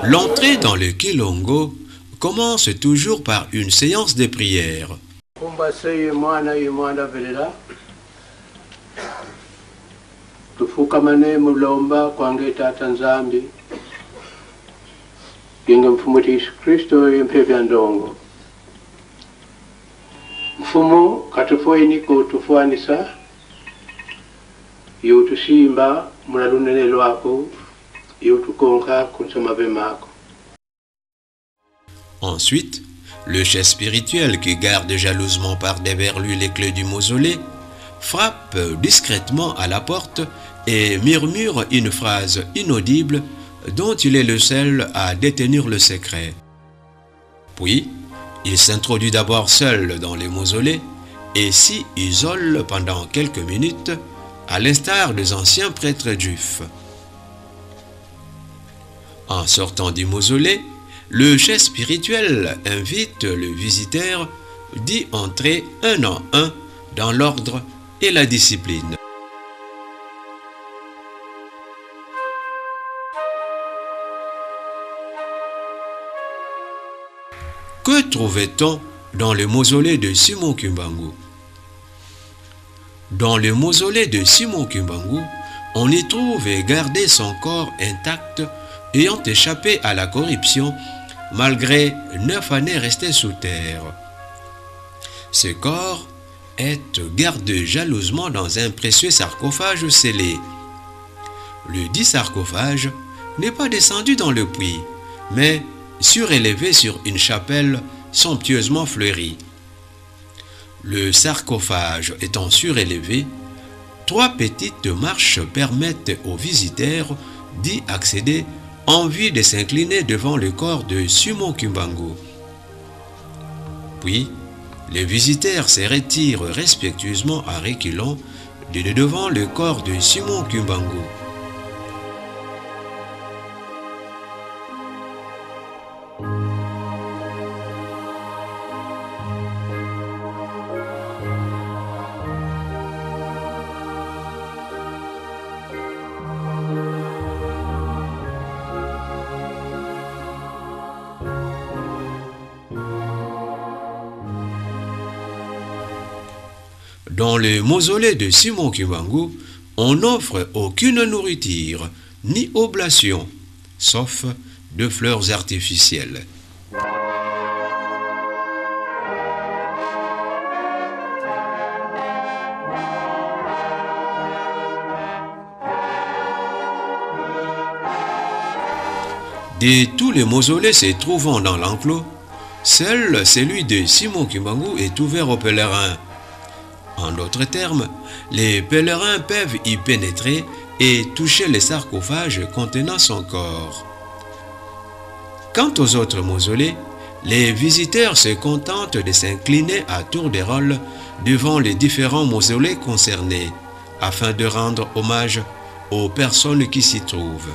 L'entrée dans le Kilongo commence toujours par une séance de prière. Tufukamane mulomba kwange tata nzambi genga mfumo Yesu Kristo yempevya ndongo mfumo katufoini ko tufuanisa yotusimba mulalunene lwako yotukonka kunsoma bemako. Ensuite, le chef spirituel qui garde jalousement par derrière lui les clés du mausolée frappe discrètement à la porte et murmure une phrase inaudible dont il est le seul à détenir le secret. Puis, il s'introduit d'abord seul dans les mausolées et s'y isole pendant quelques minutes, à l'instar des anciens prêtres juifs. En sortant du mausolée, le chef spirituel invite le visiteur d'y entrer un en un dans l'ordre et la discipline. Que trouvait-on dans le mausolée de Simon Kimbangu? Dans le mausolée de Simon Kimbangu, on y trouve gardé son corps intact ayant échappé à la corruption malgré 9 années restées sous terre. Ce corps est gardé jalousement dans un précieux sarcophage scellé. Le dit sarcophage n'est pas descendu dans le puits, mais surélevé sur une chapelle somptueusement fleurie. Le sarcophage étant surélevé, 3 petites marches permettent aux visiteurs d'y accéder en vue de s'incliner devant le corps de Simon Kimbangu. Puis, les visiteurs se retirent respectueusement à reculons de devant le corps de Simon Kimbangu. Dans le mausolée de Simon Kimbangu, on n'offre aucune nourriture ni oblation, sauf de fleurs artificielles. De tous les mausolées se trouvant dans l'enclos, seul celui de Simon Kimbangu est ouvert aux pèlerins. En d'autres termes, les pèlerins peuvent y pénétrer et toucher les sarcophages contenant son corps. Quant aux autres mausolées, les visiteurs se contentent de s'incliner à tour de rôle devant les différents mausolées concernés, afin de rendre hommage aux personnes qui s'y trouvent.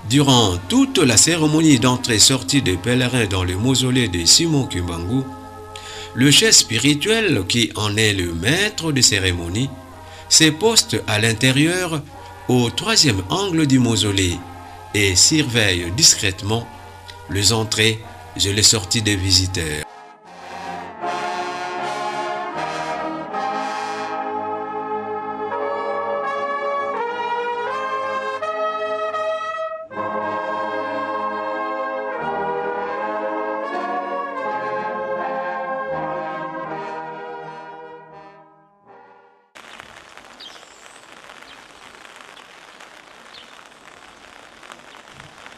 Durant toute la cérémonie d'entrée-sortie des pèlerins dans le mausolée de Simon Kimbangu, le chef spirituel, qui en est le maître de cérémonie, se poste à l'intérieur au 3e angle du mausolée et surveille discrètement les entrées et les sorties des visiteurs.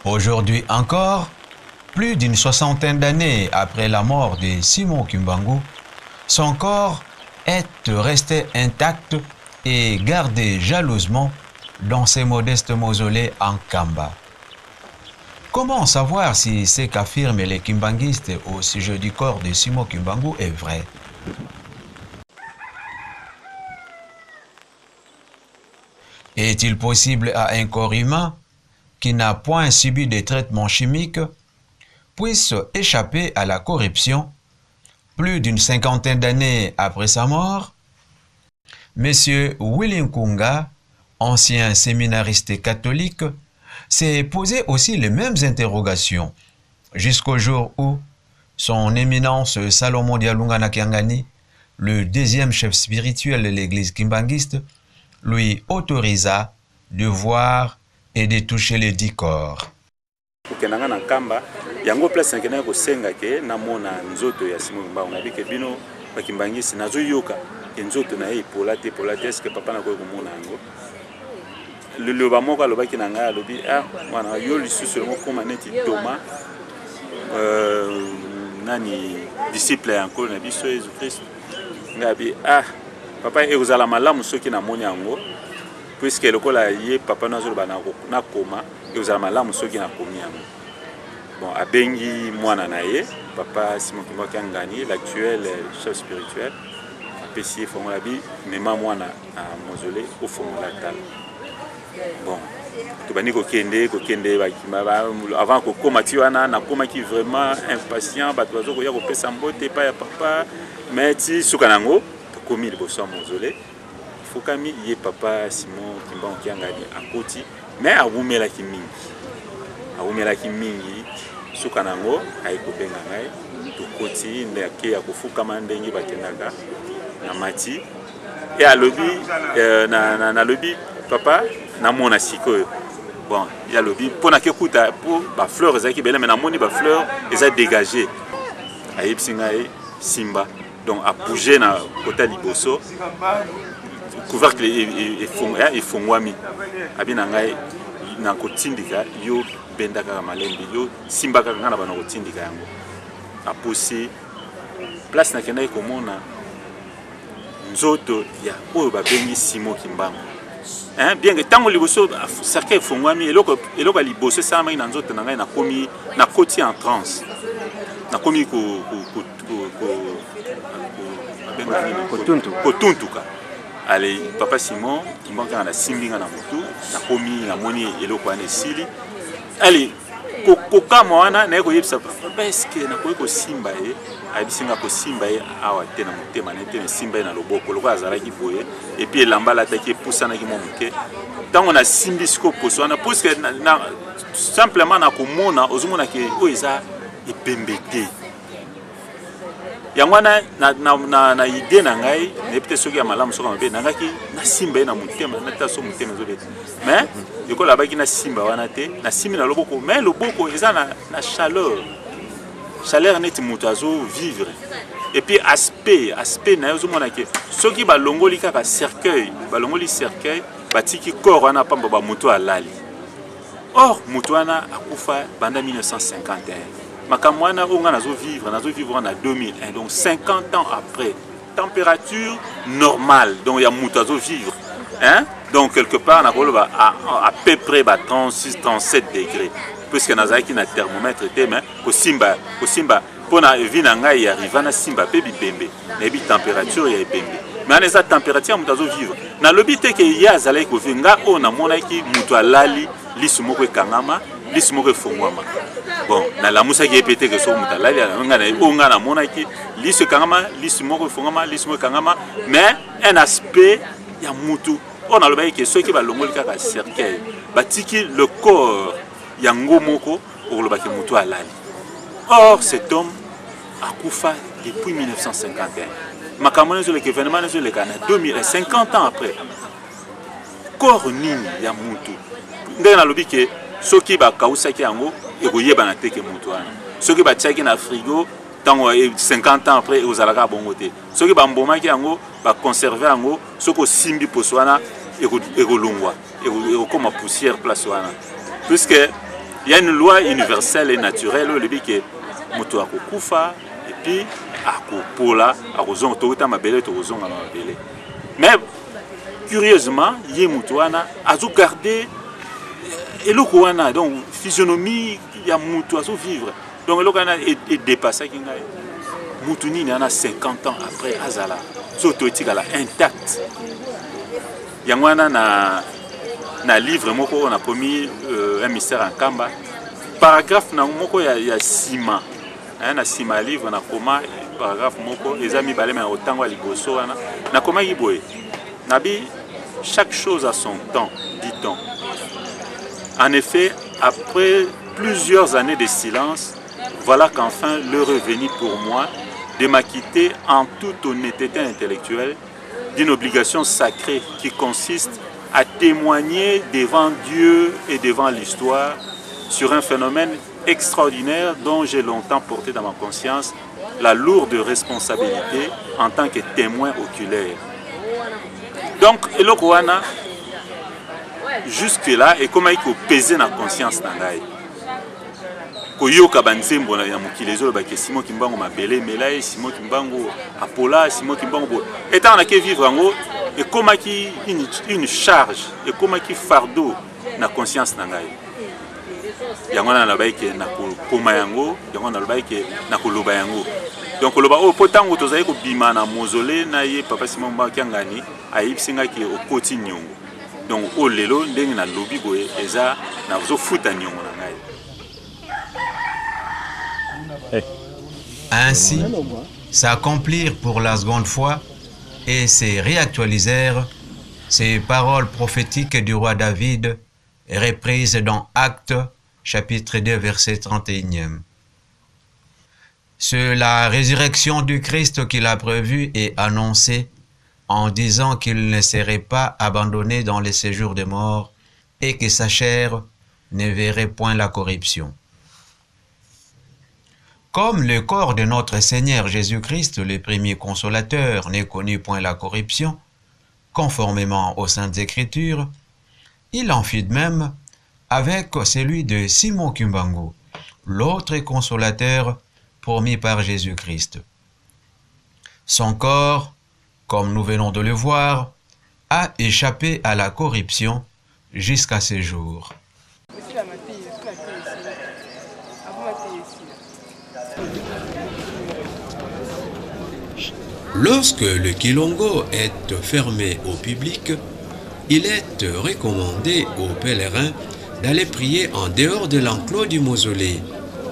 Aujourd'hui encore, plus d'une 60aine d'années après la mort de Simon Kimbangu, son corps est resté intact et gardé jalousement dans ses modestes mausolées en Kamba. Comment savoir si ce qu'affirment les kimbanguistes au sujet du corps de Simon Kimbangu est vrai? Est-il possible à un corps humain qui n'a point subi de traitement chimique puisse échapper à la corruption plus d'une 50aine d'années après sa mort? Monsieur Willy Nkunga, ancien séminariste catholique, s'est posé aussi les mêmes interrogations, jusqu'au jour où son éminence Salomon Dialunga Nakiangani, le deuxième chef spirituel de l'église kimbanguiste, lui autorisa de voir et de toucher les 10 corps. Kenanga na kamba yango place nkena ko senga ke namona nzoto ya Simon Kimbangu na bike bino bakimbangisi nazo yoka nzoto na ye polate est que papa na ko komona yango le loba moko alobaki na ngai alobi mwana yo lisusu ngo koma neti Thomas nani disciple yango na biso Jésus Christ ngabi papa ekozala malamu soki na moni yango puisque lokola ye papa nazo bana na koma ekozala malamu soki na komi yango. Bon, abengi mwana na ye papa Simon Kimbangu Kiangani, l'actuel chef spirituel, apesi fongola bi mema mwana a mausolée au fongola tal. Bon, to bani ko kende bakima avant ko koma ti wana na koma ki vraiment impatient bato bazo ko ya ko pesa mbote pa ya papa mais ti suka nango to komi liboso ya mausolée. Fokami ye papa Simon Kimbangu Kiangani akoti mais awumela ki mingi suka nango ayikobenga ngai tokoti ndeke ya kofukama ndenge bakendaka na mati et alobi na lobi papa na mona sikoyo bon ya lobi pona ke kuta po ba fleurs ezaki bele mais na moni ba fleurs eza dégagé ayebisi ngai simba donc a bouger na kota liboso couvercle et fongwami abina ngai na kotindika yo bendaka malembi yo simba kaka ngana bana kotindika yango aposi place na kenda ikomona nzoto ya oyo babengi Simon Kimbangu bien que tango liboso cercle fongwami eloko liboso sama ina nzoto na ngai na koti en transe na komi kotuntuka allez papa Simon Kimbangu na simbinga na mutu na komi na moni eloko ane sili allez kokama wana na ko yebisa papa est-ce que na ko simba ye abisinga ko simba ye awa te na motema na te simba ye na loboko loko azalaki boye et puis lambala ataki pusana ki momuke tango na simbi siko poso na parce que simplement na komona ozomona ke o eza epembete yangwana na idée na ngai ne peut-être soki ya malamu soka mabe nangaki na simba na mutema na taso mutema zobeti mais yoko la baki na simba wana te na simbi na loboko mais loboko eza na chaleur net mutazo vivre et puis aspect na yozo mona ke soki ba longoli kaka cercueil batiki corps wana pamba ba muto alali or muto wana akufa banda 1951 Makamwana on a vivre en 2001 donc 50 ans après température normale donc il y a mutazo vivre hein donc quelque part on a à peu près 36 37 degrés puisque nazaki na thermomètre te mais ko simba pona vina ngai arriva na simba pe bibembe na bi température ya bibembe mais na esa température mutazo vivre na lobité ke ya azalaki ko vinga on a monaki mutu alali lisumoko ekangama lisumoko efongwama. Bon, na la musa qui est pété que son mutalali, on a monaki, lisu kangama, lisu moko fongama, lisu moko kangama, mais un aspect ya mutu. On a le bail que ceux qui va l'ongoli kaka cercueil, batiki le corps yango moko pour le baki mutu alali. Or cet homme a koufa depuis 1951. Makamone sur le événement sur le Ghana 2050 ans après. Corps nini ya mutu. Ndena lobi ke soki ba kausaki yango ekoyeba na teke mutu wana soki batiaki na frigo tango 50 ans après ozalaka bongo te soki bambomaki yango ba conserver yango soko simbi poso wana ekolongwa ekoma poussière place wana puisque il y a une loi universelle et naturelle le bike mutu akokufa et puis akopola akozonga tokota mabele tokozonga mabele mais curieusement ye mutu wana azo garder et le Kouana, donc physionomie, il y a Moutou à vivre. Donc le Kouana est dépassé. Moutouni, il y en a 50 ans après Azala. Zotoétique intact. Il y a un livre, on a commis un mystère en Kamba. Paragraphe, il y a Sima. Un Sima livre, on a commis paragraphe, les amis balé, mais autant à Liboso. On a commis Iboé. Nabi, chaque chose a son temps, dit-on. En effet, après plusieurs années de silence, voilà qu'enfin l'heure est venue pour moi de m'acquitter en toute honnêteté intellectuelle d'une obligation sacrée qui consiste à témoigner devant Dieu et devant l'histoire sur un phénomène extraordinaire dont j'ai longtemps porté dans ma conscience la lourde responsabilité en tant que témoin oculaire. Donc, eloko wana jusque-là, et comme il faut peser dans la conscience nangai. Koyoka banzembo na ya mokili ezolobaki Simon Kimbangu mabele melaye Simon Kimbangu apola Simon Kimbangu étant na ke vivre yango et comme qui une charge et comme qui fardeau na conscience nangai. Yango na lobaiki na koma yango, yango na lobaiki na koloba yango. Donc loba o potango tozali ko bima na mausolée na ye papa Simon Mbakangani ayibsinga ki okoti nyongo. Donc o lelo ndenge na lobi boye eza na zo futa nyongo na ngai. Ainsi, s'accomplirent pour la seconde fois et se réactualisèrent ces paroles prophétiques du roi David reprises dans Actes chapitre 2 verset 31. C'est la résurrection du Christ qu'il a prévue et annoncée en disant qu'il ne serait pas abandonné dans les séjours des morts et que sa chair ne verrait point la corruption. Comme le corps de notre Seigneur Jésus-Christ, le premier consolateur, ne connut point la corruption, conformément aux Saintes Écritures, il en fit de même avec celui de Simon Kimbangu, l'autre consolateur promis par Jésus-Christ. Son corps, comme nous venons de le voir, a échappé à la corruption jusqu'à ce jour. Lorsque le Kilongo est fermé au public, il est recommandé aux pèlerins d'aller prier en dehors de l'enclos du mausolée,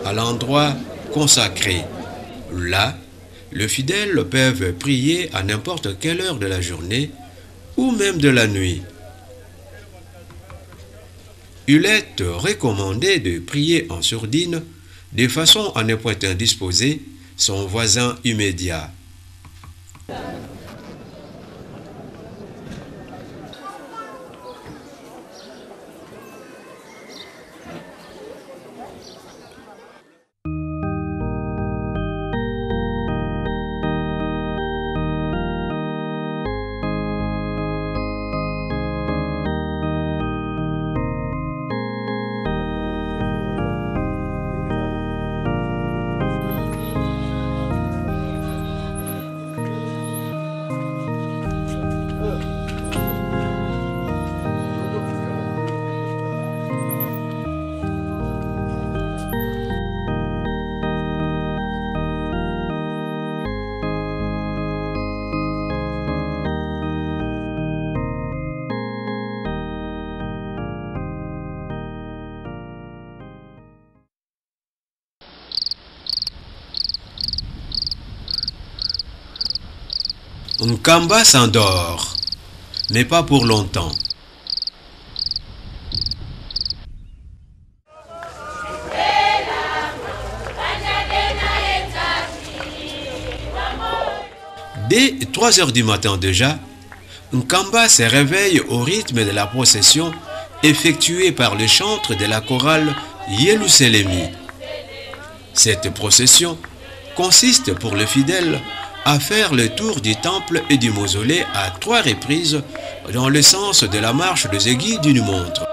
à l'endroit consacré. Là, les fidèles peuvent prier à n'importe quelle heure de la journée ou même de la nuit. Il est recommandé de prier en sourdine de façon à ne point indisposer son voisin immédiat. Nkamba s'endort, mais pas pour longtemps. Dès 3 heures du matin déjà, Nkamba se réveille au rythme de la procession effectuée par le chantre de la chorale Yeluselemi. Cette procession consiste pour les fidèles à faire le tour du temple et du mausolée à 3 reprises dans le sens de la marche des aiguilles d'une montre.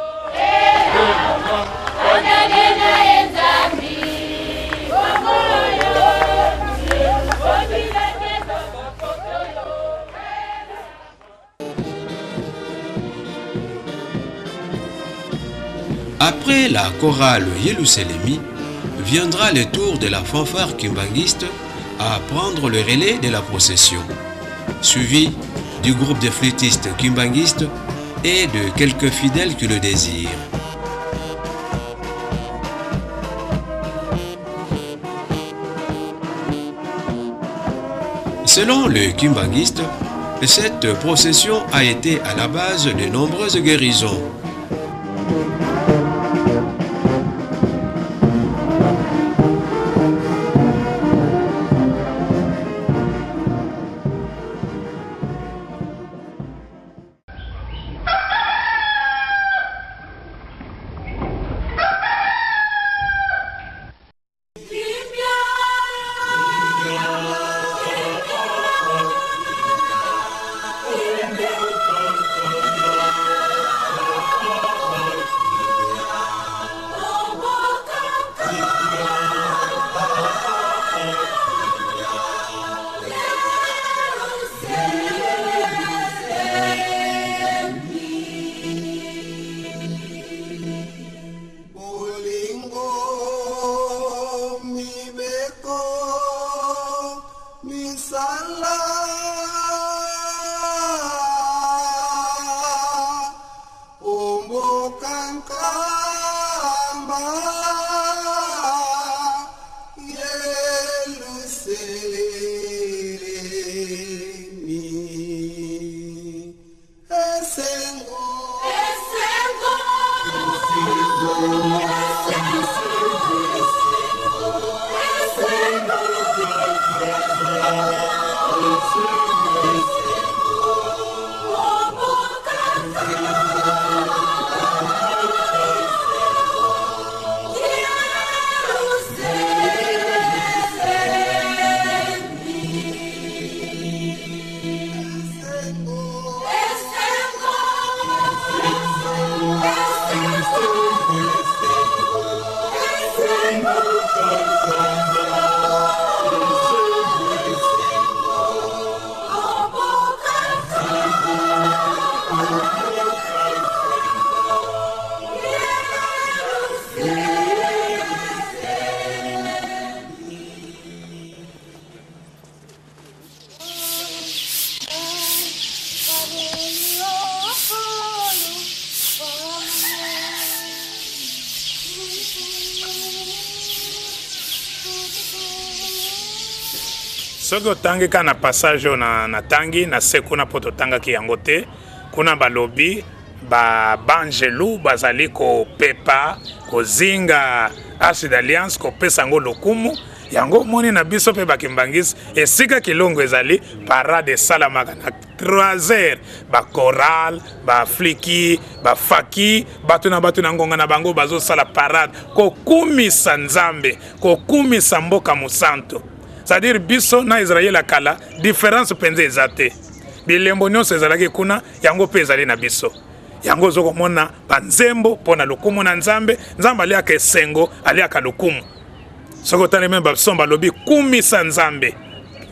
Après la chorale Yeluselemi, viendra le tour de la fanfare kimbanguiste à prendre le relais de la procession, suivi du groupe de flûtistes kimbanguistes et de quelques fidèles qui le désirent. Selon le kimbanguiste, Cette procession a été à la base de nombreuses guérisons. soki otangika na passage na tangi na se kuna po totangaki yango te kuna balobi banjelu bazali kopepa kozinga Arche d'Alliance kopesa yango lokumu yango moni na biso pe bakimbangisi esika kilongo ezali parade salamaka na 3h ba choral ba fliki ba faki batu na ngonga na bango bazo sala parade kokumisa nzambe kokumisa mboka musanto. C'est-à-dire biso na Israël akala différence penze ezate bilembo nyonso ezalaki kuna yango pe ezali na biso yango zoko mona banzembo pona lokumu na nzambe ali aka esengo ali aka lokumu soko tane memba somba lobi kumisa nzambe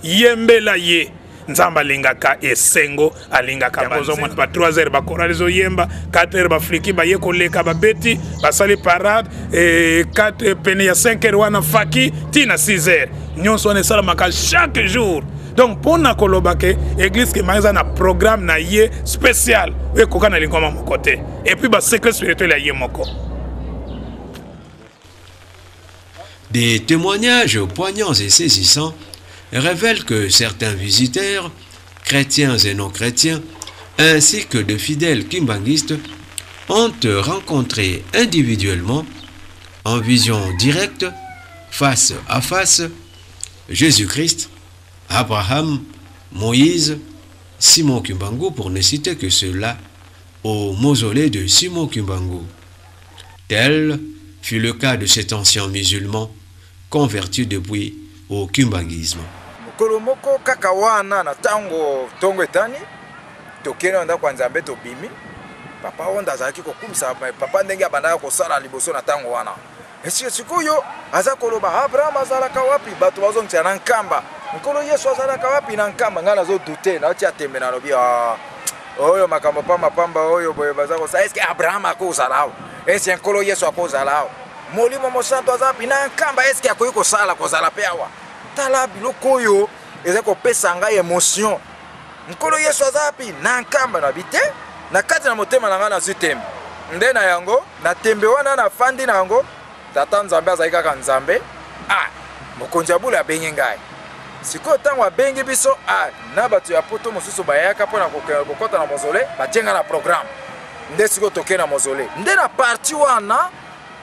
yembela ye nzamba lingaka esengo alingaka yango mona ba 3h ba choralizo yemba 4h ba fliki ba yekoleka ba beti ba sali parade 4 pene ya 5h wana faki tina 6h nyonso ne sala maka chaque jour. Donc pour na kolobake église qui maïza na programme na yé spécial we koka na lingoma mon côté et puis ba secret spirituel yé moko. Des témoignages poignants et saisissants révèlent que certains visiteurs, chrétiens et non chrétiens, ainsi que de fidèles kimbanguistes, ont rencontré individuellement, en vision directe, face à face, Jésus-Christ, Abraham, Moïse, Simon Kimbangu, pour ne citer que ceux-là, au mausolée de Simon Kimbangu. Tel fut le cas de cet ancien musulman converti depuis au kimbanguisme. Kolomoko kakawana na tango tongo etani tokena nda kwa nzambe tobimi papa onda azaki kokumisa papa ndenge abandaka kosala liboso na tango wana esi sikuyo aza koloba Abraham azalaka wapi bato bazongtia na nkamba nkolo Yesu azalaka wapi na nkamba ngana zo dute na tia tembe na lobi oyo makambo pamba oyo boye bazako sa eske Abraham akozalawo esi nkolo Yesu akozalawo molimo mosanto azapi na nkamba eske akoyi kosala kozala pe awa tala biloko oyo eza kopesa ngai émotion nkolo Yesu azapi na nkamba na bite na kati na motema na nga na zitembe nde na yango na tembe wana na fandi na yango tata nzambe azali kaka nzambe mokonzi ya bule abengi ngai sikoyo ntango abengi biso na bato ya poto mosusu bayaka mpona kokɔta na mozole batienga na programme nde sikoyo tokei na mozole nde na parti wana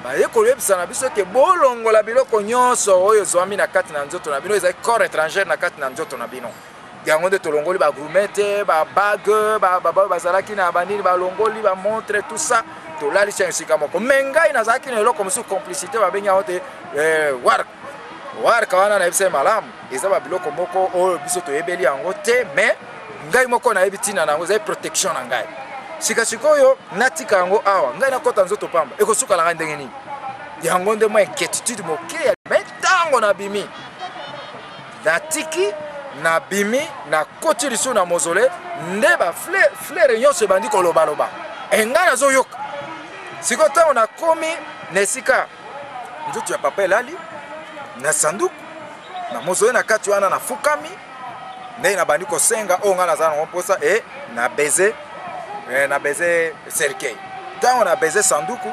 baye koyebisa na biso ke bolongola biloko nyonso oyo ezwami na kati na nzoto na bino ezali corps étrangère na kati na nzoto na bino yango nde tolongoli bagrumete babage bazalaki na banini balongoli bamontre tout ça tolalisi ya esika moko me ngai nazalaki na eloko mosusu complicité babengi yango te warka wana nayebisa ye malamu eza babiloko moko oyo biso toyebeli yango te me ngai moko nayebi ntina na yango ezali protection na ngai sikasikoyo natika yango awa ngai nakɔta nzoto pamba ekosukala ngai ndenge nini yango nde mwa inquiétude moke me ntango nabimi natiki nabimi nakoti lisusu na mozole nde baflere nyonso ebandi kolobaloba engai nazoyoka sikoyo ntango nakomi na esika nzoto ya papa elali na sanduku na mozole na kati wana nafukami ndenge nabandi kosenga oyo ngai nazala nango mposa na beze cercueil ntango na beze sanduku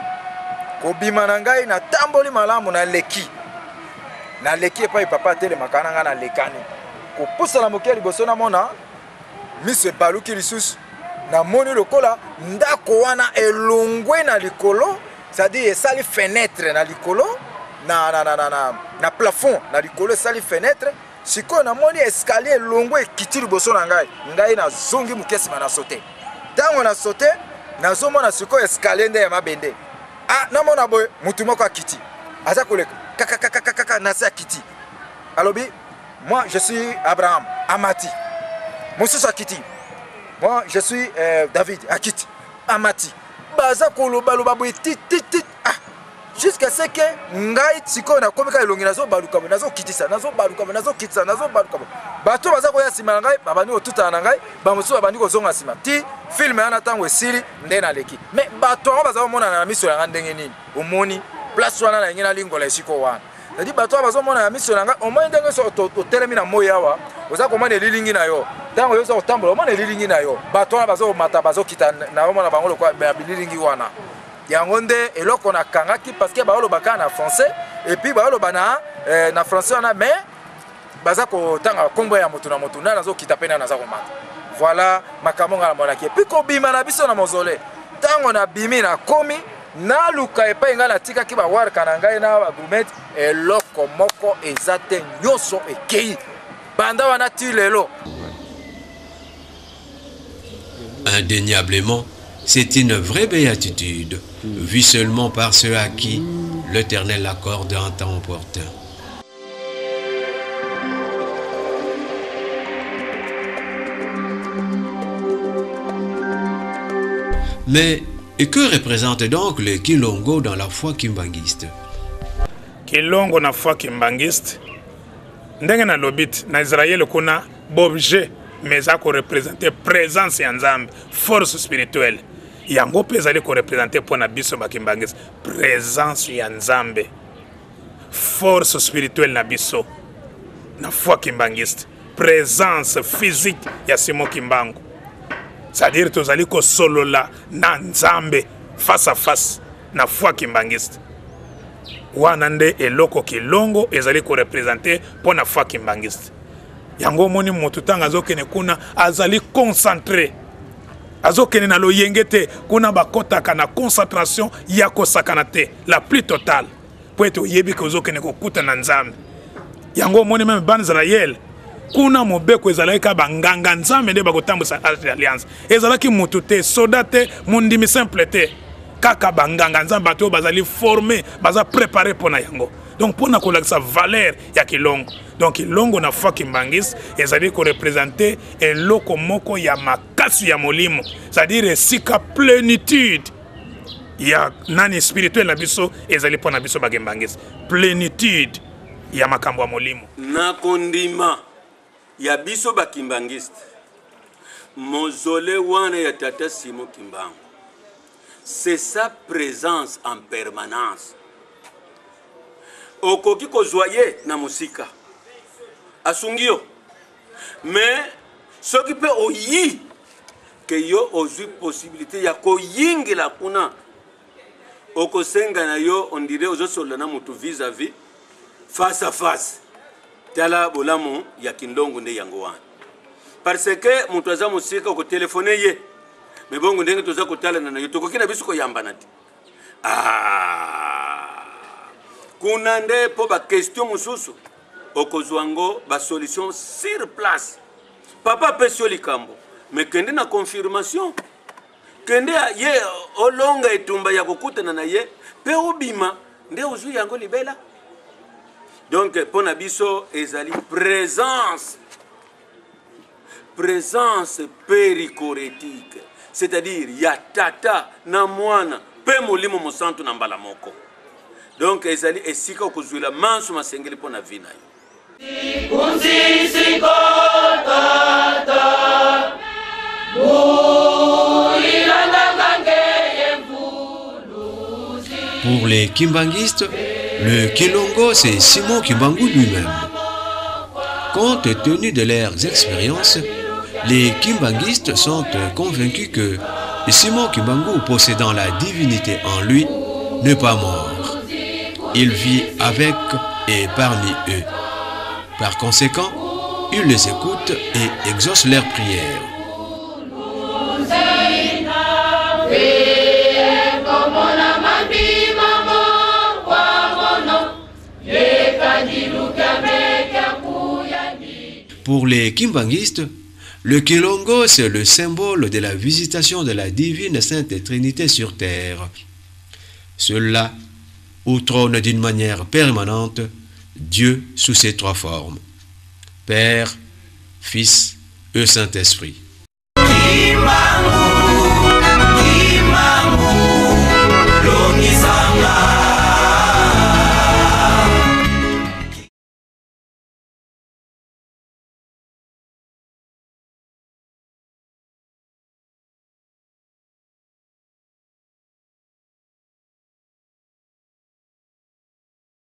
kobima na ngai natamboli malamu naleki epai papa atelemaka na ngai nalekani kopusana moke liboso namona miso ebaluki lisusu namoni lokola ndako wana elongwe na likolo c'est-à-dire esali fenêtre na likolo na plafond na likolo esali fenêtre sikoyo namoni escalier elongwe ekiti liboso na ngai nazongi moke nsima na sote ntango na sote nazomona sikoyo escalier nde ya mabende namona boye mutu moko akiti aza koleka kakakakakaka nase akiti alobi moi je suis Abraham amati mosusu akiti moi je suis David akiti amati baza kolobaloba boye tititit jusqu'à ce que ngai sikoyo nakomika elongi nazobalukama nazokitisa bato baza koya nsima na ngai babandi kotutana na ngai bamosusu babandi kozonga nsima ti filme wana ntango esili nde naleki me bato yango baza komonana na miso na ngai ndenge nini omoni place wana na yengi nalingola esiko wana c'est-à-dire bato awa bazomona na miso na ngai omoni ndenge so otelemi na moi awa oza komona elilingi na yo ntango oza kotambola omona elilingi na yo bato wana bazokomata bazokita na omona bango lokwa bililingi wana yango nde eloko nakangaki parce que baolobaka na français et puis baoloba na français wana mais baza kotanga kombo ya motu na motu nde nazokita mpe nde naza komata voilà makambo nga namonaki epuis kobima na biso na mozole ntango nabimi nakomi naluka epai ngai natikaki bawarka na ngai na bagrumete eloko moko eza te nyonso ekei banda wana ti lelo. Indéniablement, c'est une vraie béatitude, vue seulement par ceux à qui l'Éternel accorde un temps opportun. Mais que représente donc le Kilongo dans la foi kimbanguiste? Kilongo na foi kimbanguiste, ndenge na lobit na Israël kuna bobje mais ça représenter présence ya Nzambe, force spirituelle. Yango pe ezali ko représenter pour na biso bakimbangiste, présence ya Nzambe, force spirituelle na biso na foi kimbangiste, présence physique ya Simon Kimbangu. C'est-à-dire tozali ko solola na Nzambe face à face na foi kimbangiste. Wana nde eloko Kilongo ezali ko représenter pour na foi kimbangiste. Yango moni motu tanga azokene kuna azali concentré. Azokene na loyengete kuna bakotaka na concentration ya kosakana te la plus totale. Po eto yebi ko azokene kokuta na Nzambe. Yango moni même ban Israël kuna mobeko ezalaka banganga Nzambe nde bakotambusa alliance. Ezalaki motu te soda te mondimi simple te. Kaka banganga Nzambe bato bazali formé, baza préparé pona yango. Donc pour na sa valeur ya Kilongo. Donc Kilongo na foi kimbangis ezali ko représenter eloko moko ya makasi ya molimo, c'est-à-dire sika plénitude ya nani spirituel na biso ezali pona biso bakimbangis, plénitude ya makambo ya molimo na kondima ya biso bakimbangis. Mozole wana ya tata Simon Kimbangu, c'est sa présence en permanence. Okoki kozwaye na musika asungio mais ce qui peut oyi que yo ozui possibilité ya koyingila kuna okosenga na yo on dirait ozosola na mutu vis-à-vis face à face tala bolamu ya kindongo nde yango wana parce que moto aza mosika okotelefone ye me bongo ndenge toza kotalana na yo tokoki na biso koyambana te kuna nde mpo bakestion mosusu okozwa ngo basolution sur place papa apesi yo likambo me kende na confirmation kende ye olonga etumba ya kokutana na ye mpe obima nde ozwi yango libela donc mpo na biso ezali présence périchorétique c'est-à-dire ya tata na mwana mpe molimo mosantu na mbala moko donc ezali esika okozwela manso masengeli mpo na vi na yo Pour les kimbanguistes, le Kilongo, c'est Simon Kimbangu lui-même. Compte tenu de leurs expériences, les kimbanguistes sont convaincus que Simon Kimbangu, possédant la divinité en lui, n'est pas mort. Il vit avec et parmi eux. Par conséquent, il les écoute et exauce leurs prières. Pour les kimbanguistes, le Kilongo, c'est le symbole de la visitation de la divine Sainte Trinité sur terre. Cela où trône d'une manière permanente Dieu sous ses trois formes, Père, Fils et Saint-Esprit.